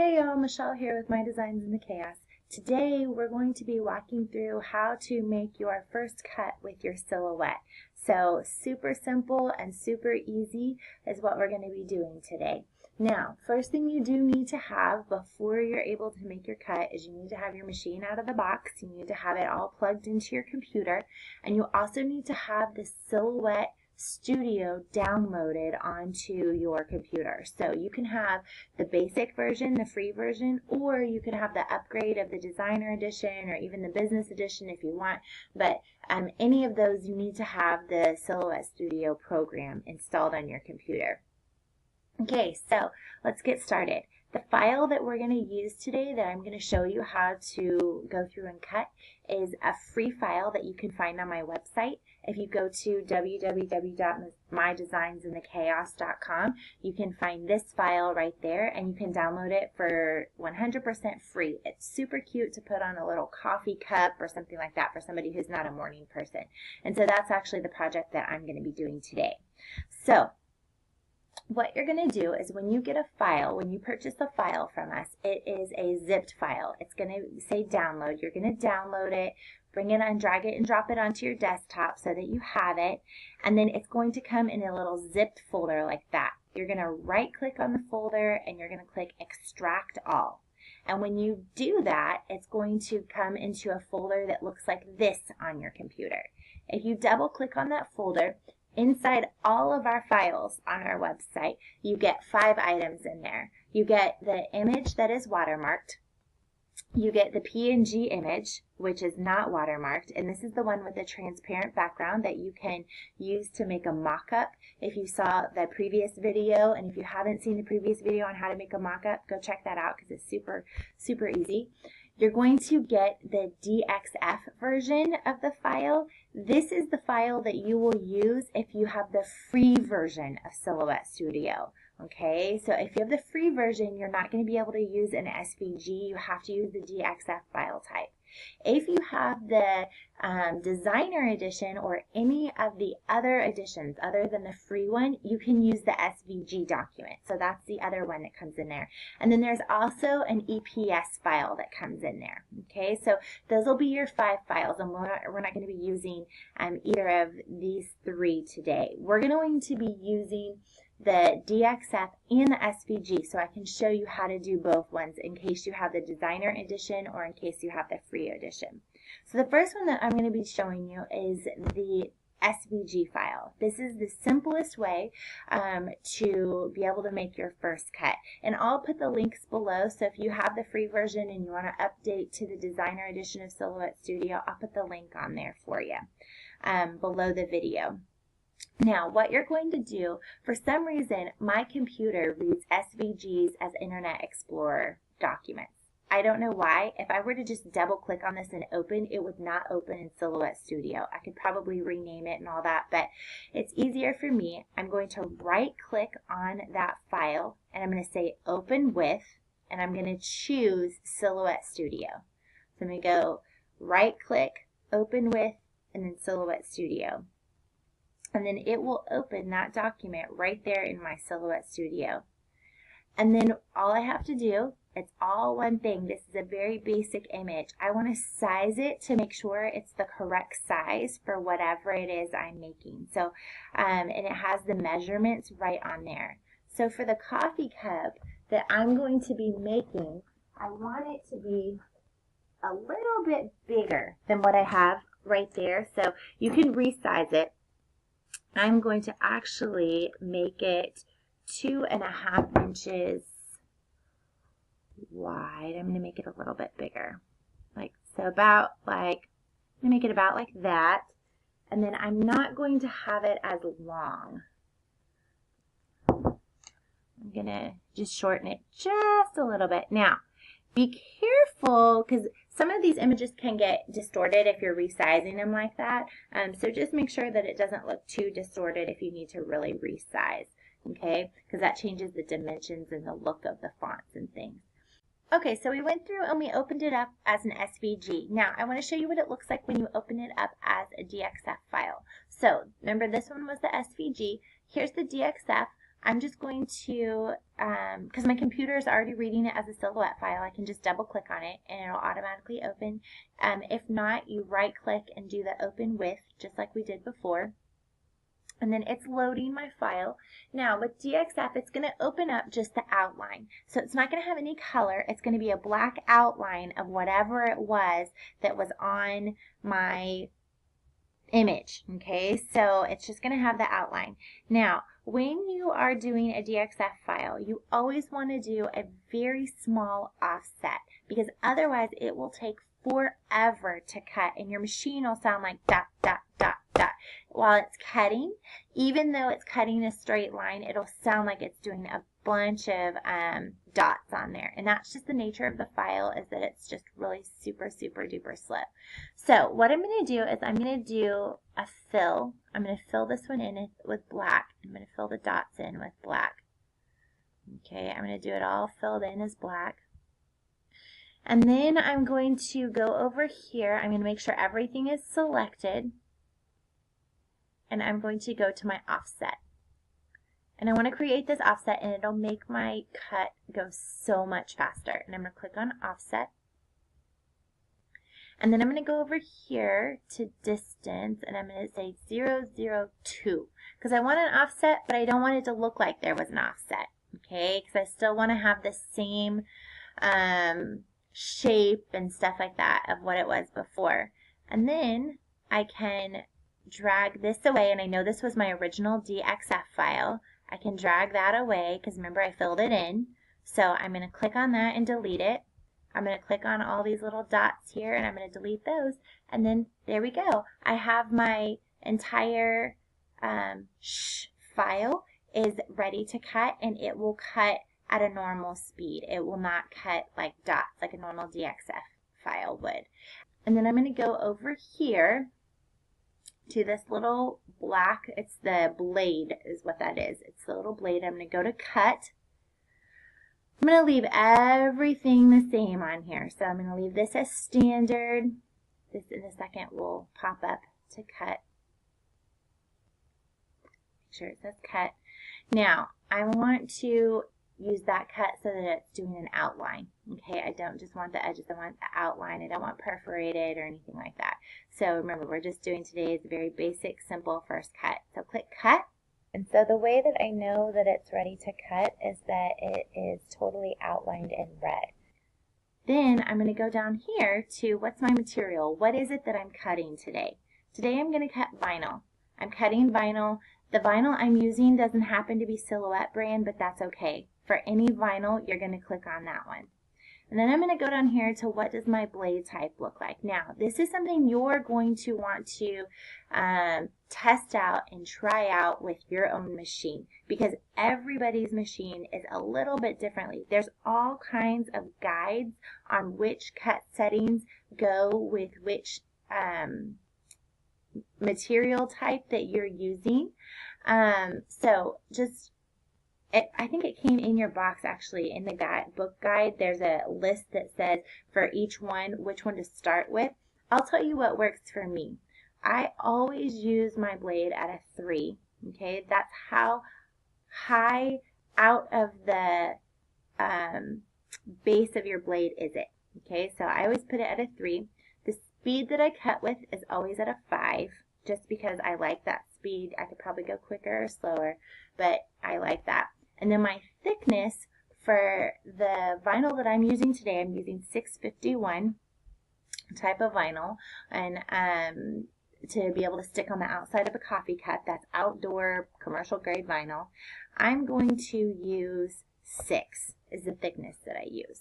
Hey y'all, Michelle here with My Designs in the Chaos. Today we're going to be walking through how to make your first cut with your silhouette. So super simple and super easy is what we're going to be doing today. Now, first thing you do need to have before you're able to make your cut is you need to have your machine out of the box. You need to have it all plugged into your computer, and you also need to have the Silhouette Studio downloaded onto your computer. So you can have the basic version, the free version, or you could have the upgrade of the designer edition or even the business edition if you want. But any of those, you need to have the Silhouette Studio program installed on your computer. Okay, so let's get started. The file that we're going to use today that I'm going to show you how to go through and cut is a free file that you can find on my website. If you go to www.mydesignsandthechaos.com, you can find this file right there and you can download it for 100% free. It's super cute to put on a little coffee cup or something like that for somebody who's not a morning person. And so that's actually the project that I'm going to be doing today. So what you're going to do is when you get a file, when you purchase a file from us, it is a zipped file. It's going to say download. You're going to download it, bring it on, drag it and drop it onto your desktop so that you have it, and then it's going to come in a little zipped folder like that. You're going to right click on the folder and you're going to click extract all. And when you do that, it's going to come into a folder that looks like this on your computer. If you double click on that folder, inside all of our files on our website, you get 5 items in there. You get the image that is watermarked. You get the PNG image, which is not watermarked, and this is the one with the transparent background that you can use to make a mock-up. If you saw the previous video, and if you haven't seen the previous video on how to make a mock-up, go check that out because it's super, super easy. You're going to get the DXF version of the file. This is the file that you will use if you have the free version of Silhouette Studio. Okay, so if you have the free version, you're not going to be able to use an SVG. You have to use the DXF file type. If you have the designer edition or any of the other editions other than the free one, you can use the SVG document. So that's the other one that comes in there. And then there's also an EPS file that comes in there. Okay, so those will be your 5 files, and we're not going to be using either of these 3 today. We're going to be using the DXF and the SVG, so I can show you how to do both ones in case you have the designer edition or in case you have the free edition. So the first one that I'm going to be showing you is the SVG file. This is the simplest way to be able to make your first cut. And I'll put the links below, so if you have the free version and you want to update to the designer edition of Silhouette Studio, I'll put the link on there for you below the video. Now, what you're going to do, for some reason, my computer reads SVGs as Internet Explorer documents. I don't know why. If I were to just double click on this and open, it would not open in Silhouette Studio. I could probably rename it and all that, but it's easier for me. I'm going to right click on that file and I'm going to say open with, and I'm going to choose Silhouette Studio. So I'm going to go right click, open with, and then Silhouette Studio. And then it will open that document right there in my Silhouette Studio. And then all I have to do, it's all one thing. This is a very basic image. I want to size it to make sure it's the correct size for whatever it is I'm making. So, and it has the measurements right on there. So for the coffee cup that I'm going to be making, I want it to be a little bit bigger than what I have right there. So you can resize it. I'm going to actually make it 2.5 inches wide. I'm going to make it a little bit bigger. So about like, I'm going to make it about like that. And then I'm not going to have it as long. I'm going to just shorten it just a little bit. Now, be careful because some of these images can get distorted if you're resizing them like that. So just make sure that it doesn't look too distorted if you need to really resize, okay? Because that changes the dimensions and the look of the fonts and things. Okay, so we went through and we opened it up as an SVG. Now, I want to show you what it looks like when you open it up as a DXF file. So, remember this one was the SVG. Here's the DXF. I'm just going to, because my computer is already reading it as a Silhouette file, I can just double click on it and it'll automatically open. If not, you right click and do the open with, just like we did before. And then it's loading my file. Now with DXF, it's going to open up just the outline. So it's not going to have any color. It's going to be a black outline of whatever it was that was on my image. Okay, so it's just going to have the outline. Now, when you are doing a DXF file, you always want to do a very small offset because otherwise it will take forever to cut and your machine will sound like dot, dot, dot, dot. While it's cutting, even though it's cutting a straight line, it'll sound like it's doing a bunch of dots on there. And that's just the nature of the file, is that it's just really super, super duper slow. So what I'm going to do is I'm going to do a fill. I'm going to fill this one in with black. I'm going to fill the dots in with black. Okay, I'm going to do it all filled in as black. And then I'm going to go over here. I'm going to make sure everything is selected. And I'm going to go to my offset. And I want to create this offset and it'll make my cut go so much faster. And I'm going to click on offset. And then I'm going to go over here to distance and I'm going to say 002 because I want an offset, but I don't want it to look like there was an offset. Okay, because I still want to have the same shape and stuff like that of what it was before. And then I can drag this away, and I know this was my original DXF file. I can drag that away because remember I filled it in. So I'm going to click on that and delete it. I'm going to click on all these little dots here and I'm going to delete those, and then there we go. I have my entire file is ready to cut, and it will cut at a normal speed. It will not cut like dots like a normal DXF file would. And then I'm going to go over here to this little black, it's the blade is what that is. It's the little blade. I'm going to go to cut. I'm going to leave everything the same on here. So I'm going to leave this as standard. This in a second will pop up to cut. Make sure it says cut. Now, I want to use that cut so that it's doing an outline. Okay, I don't just want the edges, I want the outline. I don't want perforated or anything like that. So remember, we're just doing today's very basic, simple first cut. So click cut. And so the way that I know that it's ready to cut is that it is totally outlined in red. Then I'm going to go down here to what's my material? What is it that I'm cutting today? Today I'm going to cut vinyl. I'm cutting vinyl. The vinyl I'm using doesn't happen to be Silhouette brand, but that's okay. For any vinyl, you're going to click on that one. And then I'm going to go down here to what does my blade type look like. Now, this is something you're going to want to test out and try out with your own machine because everybody's machine is a little bit differently. There's all kinds of guides on which cut settings go with which material type that you're using. So just I think it came in your box actually in the book guide. There's a list that says for each one which one to start with. I'll tell you what works for me. I always use my blade at a 3. Okay, that's how high out of the base of your blade is it. Okay, so I always put it at a 3. The speed that I cut with is always at a 5, just because I like that speed. I could probably go quicker or slower, but I like that. And then my thickness for the vinyl that I'm using today, I'm using 651 type of vinyl, and to be able to stick on the outside of a coffee cup, that's outdoor commercial grade vinyl. I'm going to use 6 is the thickness that I use.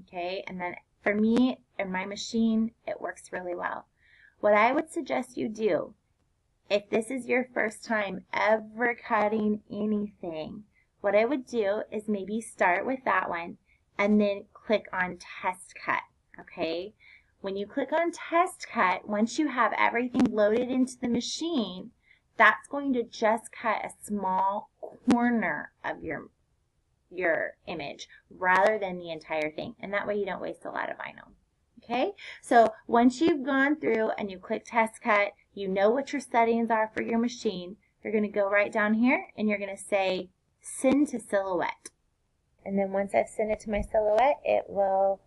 Okay, and then for me and my machine, it works really well. What I would suggest you do, if this is your first time ever cutting anything, what I would do is maybe start with that one and then click on test cut. Okay, when you click on test cut, once you have everything loaded into the machine, that's going to just cut a small corner of your image rather than the entire thing, and that way you don't waste a lot of vinyl. Okay, so once you've gone through and you click test cut, you know what your settings are for your machine. You're going to go right down here and you're going to say send to Silhouette. And then once I've sent it to my Silhouette, it will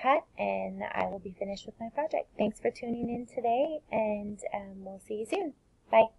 cut and I will be finished with my project. Thanks for tuning in today, and we'll see you soon. Bye.